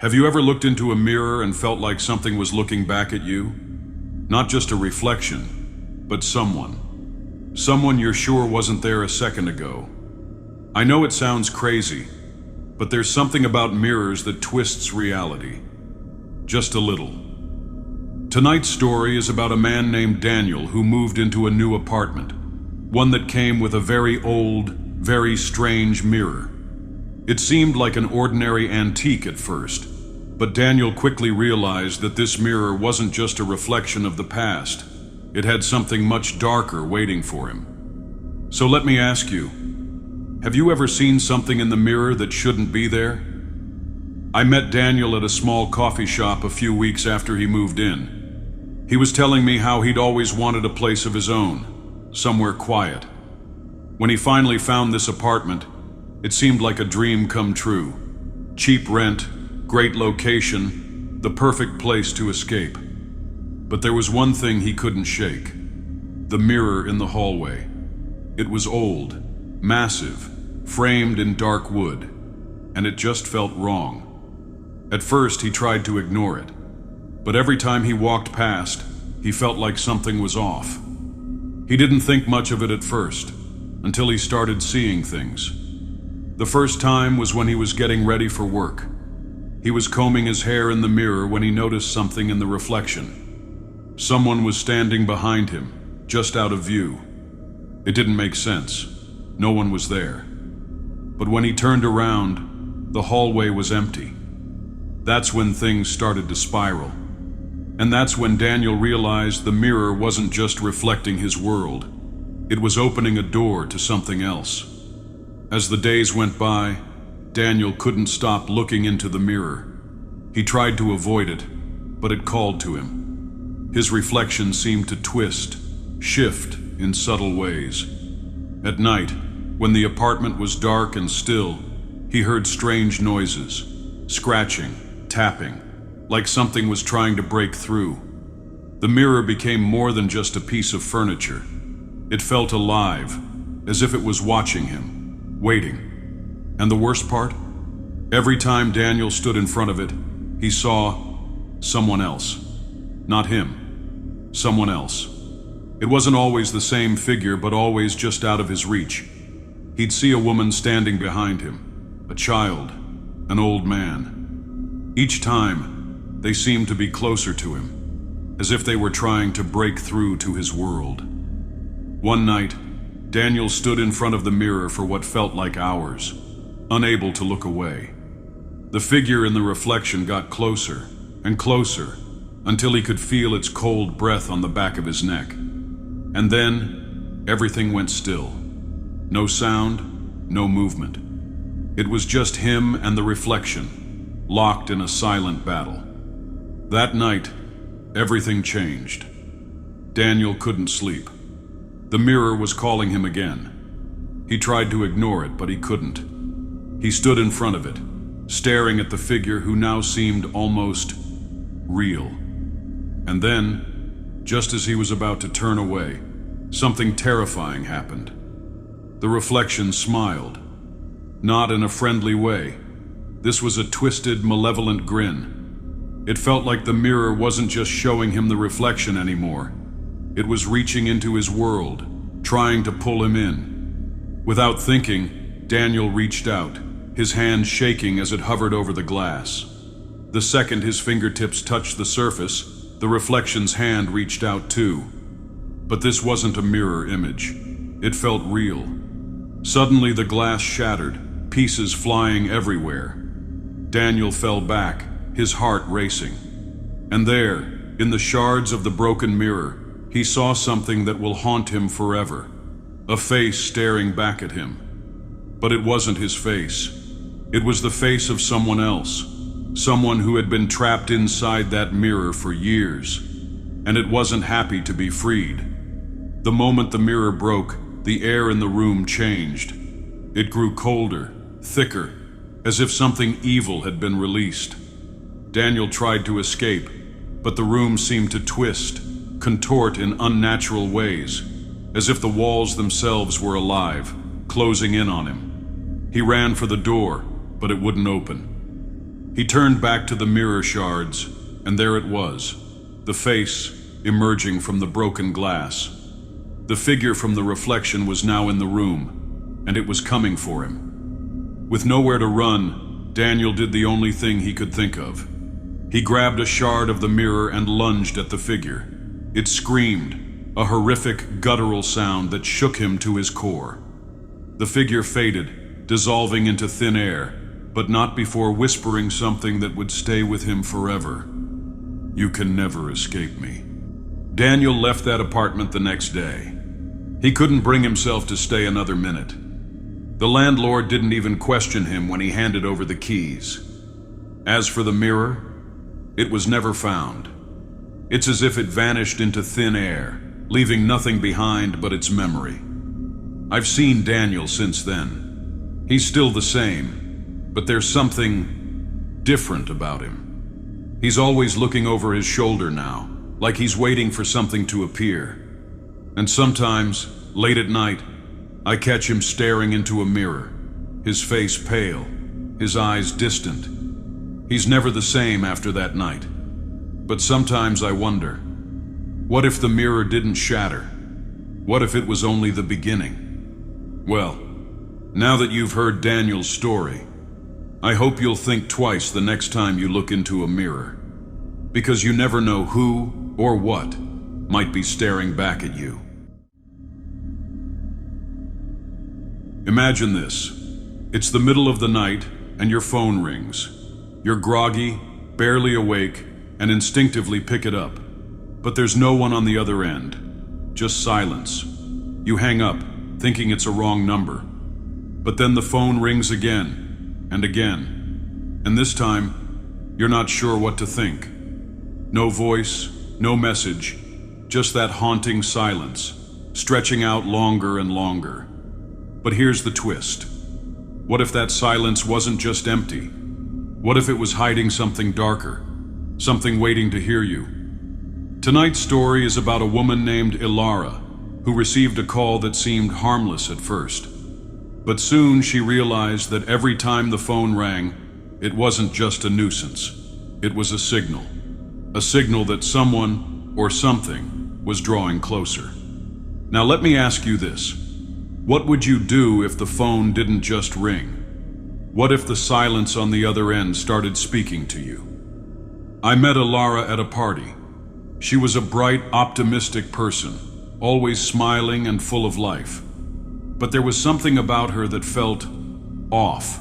Have you ever looked into a mirror and felt like something was looking back at you? Not just a reflection, but someone. Someone you're sure wasn't there a second ago. I know it sounds crazy, but there's something about mirrors that twists reality. Just a little. Tonight's story is about a man named Daniel who moved into a new apartment, one that came with a very old, very strange mirror. It seemed like an ordinary antique at first, but Daniel quickly realized that this mirror wasn't just a reflection of the past. It had something much darker waiting for him. So let me ask you, have you ever seen something in the mirror that shouldn't be there? I met Daniel at a small coffee shop a few weeks after he moved in. He was telling me how he'd always wanted a place of his own, somewhere quiet. When he finally found this apartment, it seemed like a dream come true. Cheap rent, great location, the perfect place to escape. But there was one thing he couldn't shake: the mirror in the hallway. It was old, massive, framed in dark wood, and it just felt wrong. At first, he tried to ignore it, but every time he walked past, he felt like something was off. He didn't think much of it at first, until he started seeing things. The first time was when he was getting ready for work. He was combing his hair in the mirror when he noticed something in the reflection. Someone was standing behind him, just out of view. It didn't make sense. No one was there. But when he turned around, the hallway was empty. That's when things started to spiral. And that's when Daniel realized the mirror wasn't just reflecting his world. It was opening a door to something else. As the days went by, Daniel couldn't stop looking into the mirror. He tried to avoid it, but it called to him. His reflection seemed to twist, shift in subtle ways. At night, when the apartment was dark and still, he heard strange noises, scratching, tapping, like something was trying to break through. The mirror became more than just a piece of furniture. It felt alive, as if it was watching him, waiting. And the worst part? Every time Daniel stood in front of it, he saw someone else. Not him. Someone else. It wasn't always the same figure, but always just out of his reach. He'd see a woman standing behind him, a child, an old man. Each time, they seemed to be closer to him, as if they were trying to break through to his world. One night, Daniel stood in front of the mirror for what felt like hours, unable to look away. The figure in the reflection got closer and closer until he could feel its cold breath on the back of his neck. And then, everything went still. No sound, no movement. It was just him and the reflection, locked in a silent battle. That night, everything changed. Daniel couldn't sleep. The mirror was calling him again. He tried to ignore it, but he couldn't. He stood in front of it, staring at the figure who now seemed almost real. And then, just as he was about to turn away, something terrifying happened. The reflection smiled, not in a friendly way. This was a twisted, malevolent grin. It felt like the mirror wasn't just showing him the reflection anymore. It was reaching into his world, trying to pull him in. Without thinking, Daniel reached out, his hand shaking as it hovered over the glass. The second his fingertips touched the surface, the reflection's hand reached out too. But this wasn't a mirror image. It felt real. Suddenly the glass shattered, pieces flying everywhere. Daniel fell back, his heart racing. And there, in the shards of the broken mirror, he saw something that will haunt him forever. A face staring back at him. But it wasn't his face. It was the face of someone else. Someone who had been trapped inside that mirror for years. And it wasn't happy to be freed. The moment the mirror broke, the air in the room changed. It grew colder, thicker, as if something evil had been released. Daniel tried to escape, but the room seemed to twist, contort in unnatural ways, as if the walls themselves were alive, closing in on him. He ran for the door, but it wouldn't open. He turned back to the mirror shards, and there it was, the face emerging from the broken glass. The figure from the reflection was now in the room, and it was coming for him. With nowhere to run, Daniel did the only thing he could think of. He grabbed a shard of the mirror and lunged at the figure. It screamed, a horrific, guttural sound that shook him to his core. The figure faded, dissolving into thin air, but not before whispering something that would stay with him forever. "You can never escape me." Daniel left that apartment the next day. He couldn't bring himself to stay another minute. The landlord didn't even question him when he handed over the keys. As for the mirror, it was never found. It's as if it vanished into thin air, leaving nothing behind but its memory. I've seen Daniel since then. He's still the same, but there's something different about him. He's always looking over his shoulder now, like he's waiting for something to appear. And sometimes, late at night, I catch him staring into a mirror, his face pale, his eyes distant. He's never the same after that night. But sometimes I wonder, what if the mirror didn't shatter? What if it was only the beginning? Well, now that you've heard Daniel's story, I hope you'll think twice the next time you look into a mirror, because you never know who or what might be staring back at you. Imagine this. It's the middle of the night and your phone rings. You're groggy, barely awake, and instinctively pick it up. But there's no one on the other end, just silence. You hang up, thinking it's a wrong number. But then the phone rings again, and again. And this time, you're not sure what to think. No voice, no message, just that haunting silence, stretching out longer and longer. But here's the twist. What if that silence wasn't just empty? What if it was hiding something darker, something waiting to hear you? Tonight's story is about a woman named Ilara, who received a call that seemed harmless at first. But soon she realized that every time the phone rang, it wasn't just a nuisance. It was a signal that someone or something was drawing closer. Now let me ask you this. What would you do if the phone didn't just ring? What if the silence on the other end started speaking to you? I met Ilara at a party. She was a bright, optimistic person, always smiling and full of life. But there was something about her that felt off,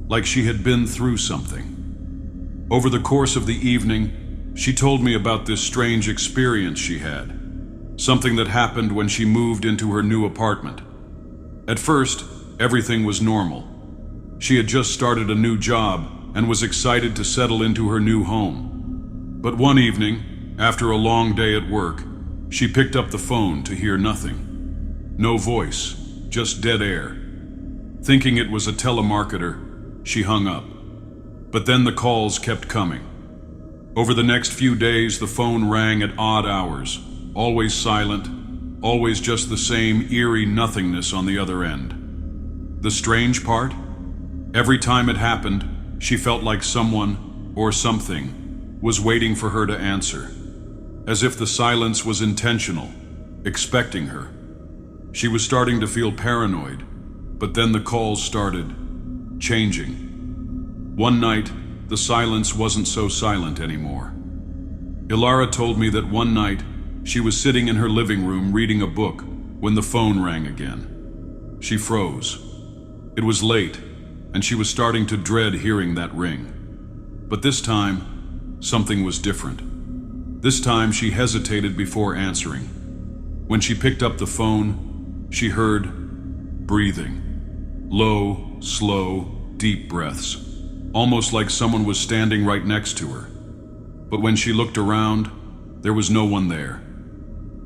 like she had been through something. Over the course of the evening, she told me about this strange experience she had, something that happened when she moved into her new apartment. At first, everything was normal. She had just started a new job and was excited to settle into her new home. But one evening, after a long day at work, she picked up the phone to hear nothing. No voice, just dead air. Thinking it was a telemarketer, she hung up. But then the calls kept coming. Over the next few days, the phone rang at odd hours, always silent, always just the same eerie nothingness on the other end. The strange part? Every time it happened, she felt like someone or something was waiting for her to answer, as if the silence was intentional, expecting her. She was starting to feel paranoid, but then the calls started changing. One night, the silence wasn't so silent anymore. Ilara told me that one night, she was sitting in her living room reading a book when the phone rang again. She froze. It was late, and she was starting to dread hearing that ring. But this time, something was different. This time, she hesitated before answering. When she picked up the phone, she heard breathing. Low, slow, deep breaths, almost like someone was standing right next to her. But when she looked around, there was no one there.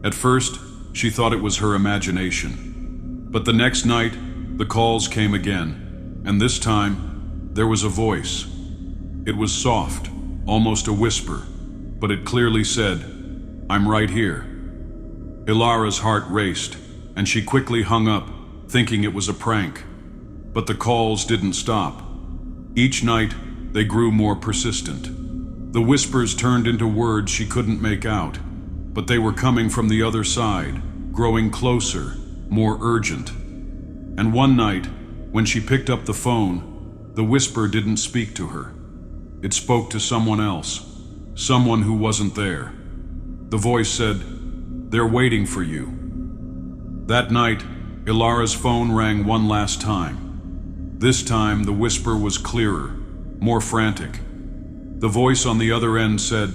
At first, she thought it was her imagination. But the next night, the calls came again, and this time, there was a voice. It was soft, almost a whisper, but it clearly said, "I'm right here." Ilara's heart raced, and she quickly hung up, thinking it was a prank. But the calls didn't stop. Each night, they grew more persistent. The whispers turned into words she couldn't make out, but they were coming from the other side, growing closer, more urgent. And one night, when she picked up the phone, the whisper didn't speak to her. It spoke to someone else, someone who wasn't there. The voice said, "They're waiting for you." That night, Ilara's phone rang one last time. This time, the whisper was clearer, more frantic. The voice on the other end said,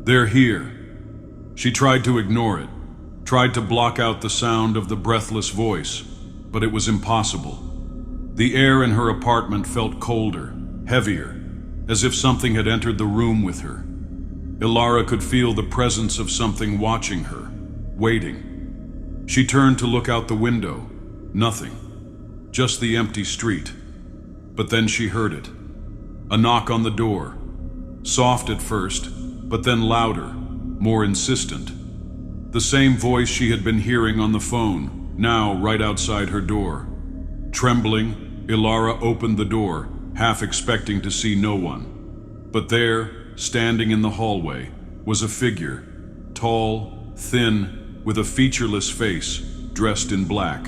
"They're here." She tried to ignore it, tried to block out the sound of the breathless voice, but it was impossible. The air in her apartment felt colder, heavier, as if something had entered the room with her. Ilara could feel the presence of something watching her, waiting. She turned to look out the window. Nothing. Just the empty street. But then she heard it. A knock on the door. Soft at first, but then louder, more insistent. The same voice she had been hearing on the phone, now right outside her door. Trembling, Ilara opened the door, half expecting to see no one. But there, standing in the hallway, was a figure, tall, thin, with a featureless face, dressed in black.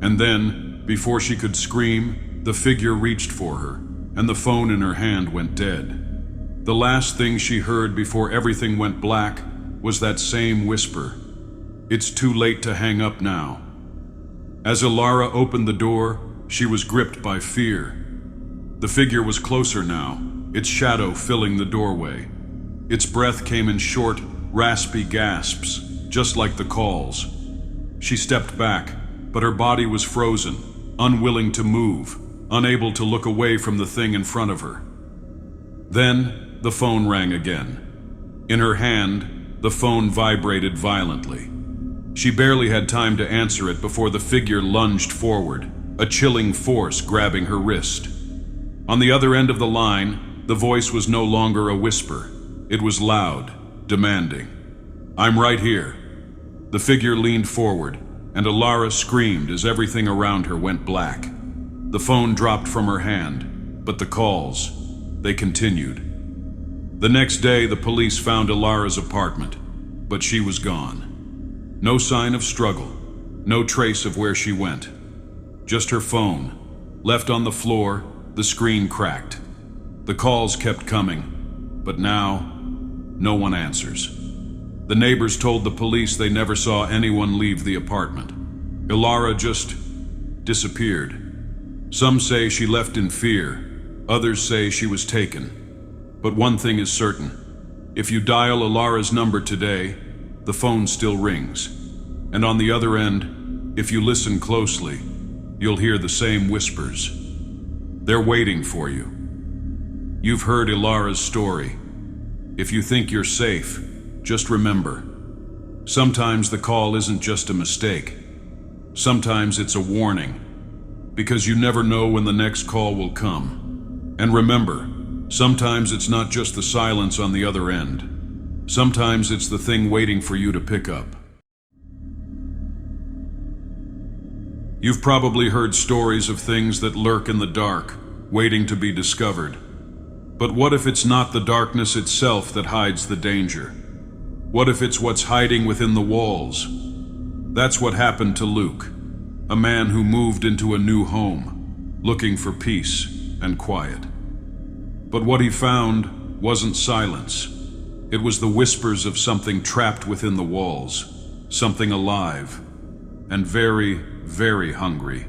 And then, before she could scream, the figure reached for her, and the phone in her hand went dead. The last thing she heard before everything went black was that same whisper, "It's too late to hang up now." As Ilara opened the door, she was gripped by fear. The figure was closer now, its shadow filling the doorway. Its breath came in short, raspy gasps, just like the calls. She stepped back, but her body was frozen, unwilling to move, unable to look away from the thing in front of her. Then, the phone rang again. In her hand, the phone vibrated violently. She barely had time to answer it before the figure lunged forward, a chilling force grabbing her wrist. On the other end of the line, the voice was no longer a whisper. It was loud, demanding. "I'm right here." The figure leaned forward, and Ilara screamed as everything around her went black. The phone dropped from her hand, but the calls, they continued. The next day, the police found Ilara's apartment, but she was gone. No sign of struggle, no trace of where she went. Just her phone, left on the floor, the screen cracked. The calls kept coming, but now, no one answers. The neighbors told the police they never saw anyone leave the apartment. Ilara just disappeared. Some say she left in fear, others say she was taken. But one thing is certain. If you dial Ilara's number today, the phone still rings. And on the other end, if you listen closely, you'll hear the same whispers. They're waiting for you. You've heard Ilara's story. If you think you're safe, just remember, sometimes the call isn't just a mistake. Sometimes it's a warning, because you never know when the next call will come. And remember, sometimes it's not just the silence on the other end. Sometimes it's the thing waiting for you to pick up. You've probably heard stories of things that lurk in the dark, waiting to be discovered. But what if it's not the darkness itself that hides the danger? What if it's what's hiding within the walls? That's what happened to Luke, a man who moved into a new home, looking for peace and quiet. But what he found wasn't silence. It was the whispers of something trapped within the walls, something alive, and very, very hungry.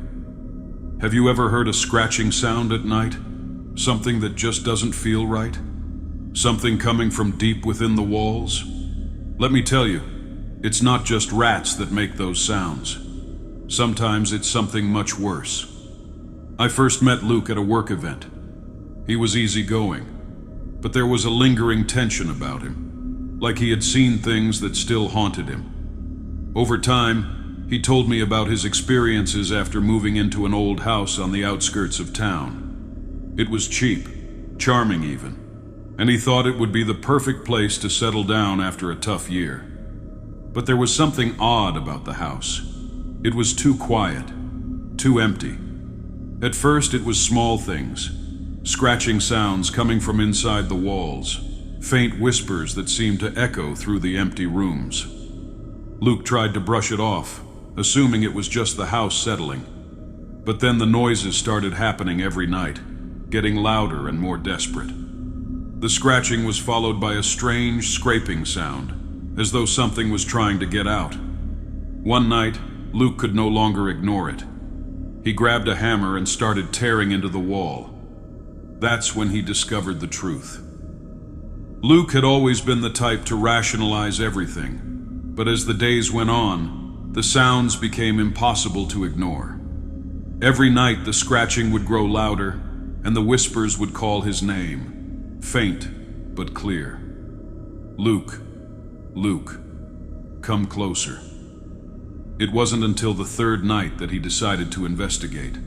Have you ever heard a scratching sound at night? Something that just doesn't feel right? Something coming from deep within the walls? Let me tell you, it's not just rats that make those sounds. Sometimes it's something much worse. I first met Luke at a work event. He was easygoing, but there was a lingering tension about him, like he had seen things that still haunted him. Over time, he told me about his experiences after moving into an old house on the outskirts of town. It was cheap, charming even, and he thought it would be the perfect place to settle down after a tough year. But there was something odd about the house. It was too quiet, too empty. At first it was small things, scratching sounds coming from inside the walls, faint whispers that seemed to echo through the empty rooms. Luke tried to brush it off, assuming it was just the house settling. But then the noises started happening every night, getting louder and more desperate. The scratching was followed by a strange scraping sound, as though something was trying to get out. One night, Luke could no longer ignore it. He grabbed a hammer and started tearing into the wall. That's when he discovered the truth. Luke had always been the type to rationalize everything, but as the days went on, the sounds became impossible to ignore. Every night the scratching would grow louder, and the whispers would call his name, faint but clear. Luke, Luke, come closer. It wasn't until the third night that he decided to investigate.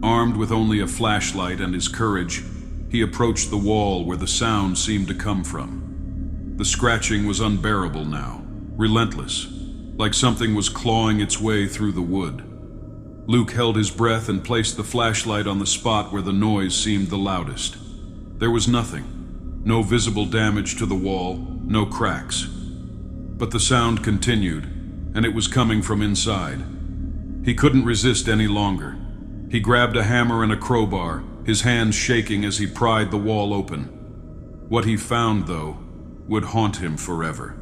Armed with only a flashlight and his courage, he approached the wall where the sound seemed to come from. The scratching was unbearable now, relentless, like something was clawing its way through the wood. Luke held his breath and placed the flashlight on the spot where the noise seemed the loudest. There was nothing, no visible damage to the wall, no cracks. But the sound continued, and it was coming from inside. He couldn't resist any longer. He grabbed a hammer and a crowbar, his hands shaking as he pried the wall open. What he found, though, would haunt him forever.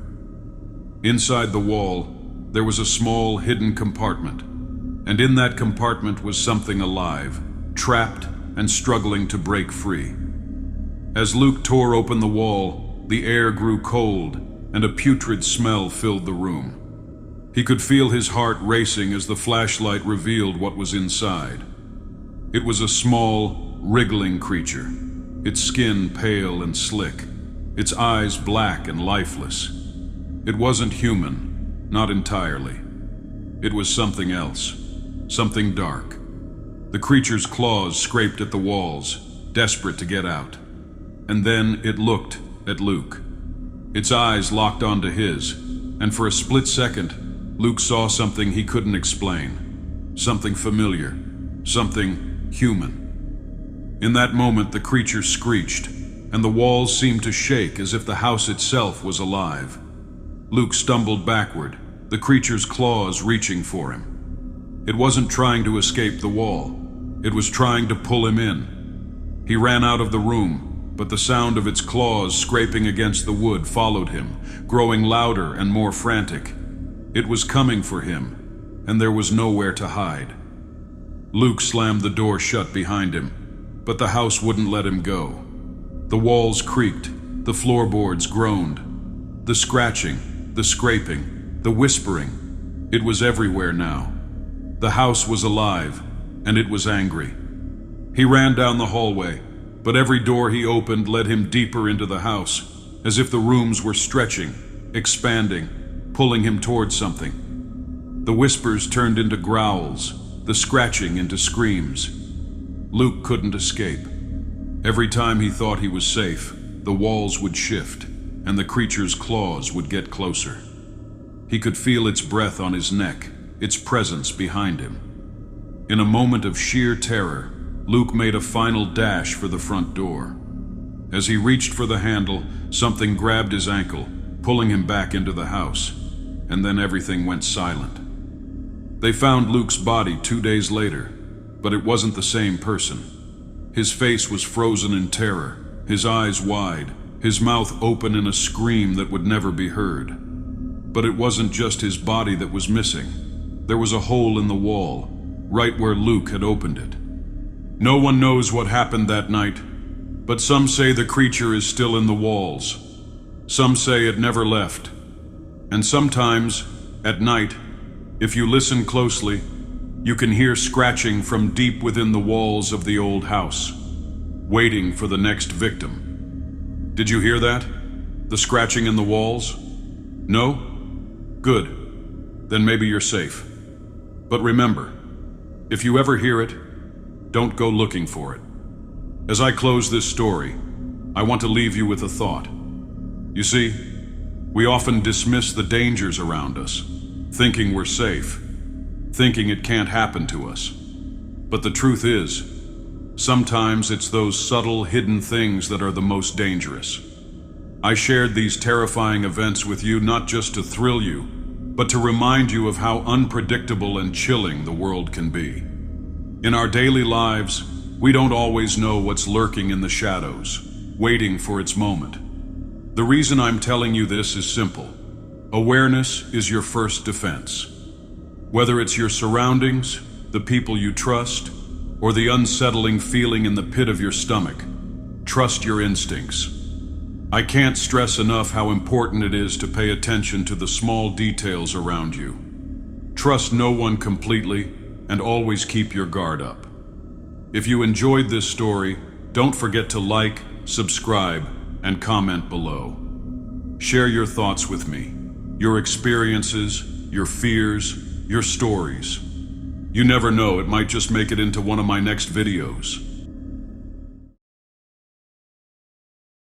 Inside the wall, there was a small, hidden compartment, and in that compartment was something alive, trapped and struggling to break free. As Luke tore open the wall, the air grew cold, and a putrid smell filled the room. He could feel his heart racing as the flashlight revealed what was inside. It was a small, wriggling creature, its skin pale and slick, its eyes black and lifeless. It wasn't human, not entirely. It was something else, something dark. The creature's claws scraped at the walls, desperate to get out. And then it looked at Luke. Its eyes locked onto his, and for a split second, Luke saw something he couldn't explain. Something familiar, something human. In that moment, the creature screeched, and the walls seemed to shake as if the house itself was alive. Luke stumbled backward, the creature's claws reaching for him. It wasn't trying to escape the wall. It was trying to pull him in. He ran out of the room, but the sound of its claws scraping against the wood followed him, growing louder and more frantic. It was coming for him, and there was nowhere to hide. Luke slammed the door shut behind him, but the house wouldn't let him go. The walls creaked, the floorboards groaned. The scratching, the scraping, the whispering, it was everywhere now. The house was alive, and it was angry. He ran down the hallway, but every door he opened led him deeper into the house, as if the rooms were stretching, expanding, pulling him towards something. The whispers turned into growls, the scratching into screams. Luke couldn't escape. Every time he thought he was safe, the walls would shift, and the creature's claws would get closer. He could feel its breath on his neck, its presence behind him. In a moment of sheer terror, Luke made a final dash for the front door. As he reached for the handle, something grabbed his ankle, pulling him back into the house, and then everything went silent. They found Luke's body 2 days later, but it wasn't the same person. His face was frozen in terror, his eyes wide, his mouth open in a scream that would never be heard. But it wasn't just his body that was missing. There was a hole in the wall, right where Luke had opened it. No one knows what happened that night, but some say the creature is still in the walls. Some say it never left. And sometimes, at night, if you listen closely, you can hear scratching from deep within the walls of the old house, waiting for the next victim. Did you hear that? The scratching in the walls? No? Good. Then maybe you're safe. But remember, if you ever hear it, don't go looking for it. As I close this story, I want to leave you with a thought. You see, we often dismiss the dangers around us, thinking we're safe, thinking it can't happen to us. But the truth is, Sometimes it's those subtle, hidden things that are the most dangerous. I shared these terrifying events with you not just to thrill you, but to remind you of how unpredictable and chilling the world can be. In our daily lives, we don't always know what's lurking in the shadows, waiting for its moment. The reason I'm telling you this is simple. Awareness is your first defense. Whether it's your surroundings, the people you trust, or the unsettling feeling in the pit of your stomach, trust your instincts. I can't stress enough how important it is to pay attention to the small details around you. Trust no one completely, and always keep your guard up. If you enjoyed this story, don't forget to like, subscribe, and comment below. Share your thoughts with me, your experiences, your fears, your stories. You never know, it might just make it into one of my next videos.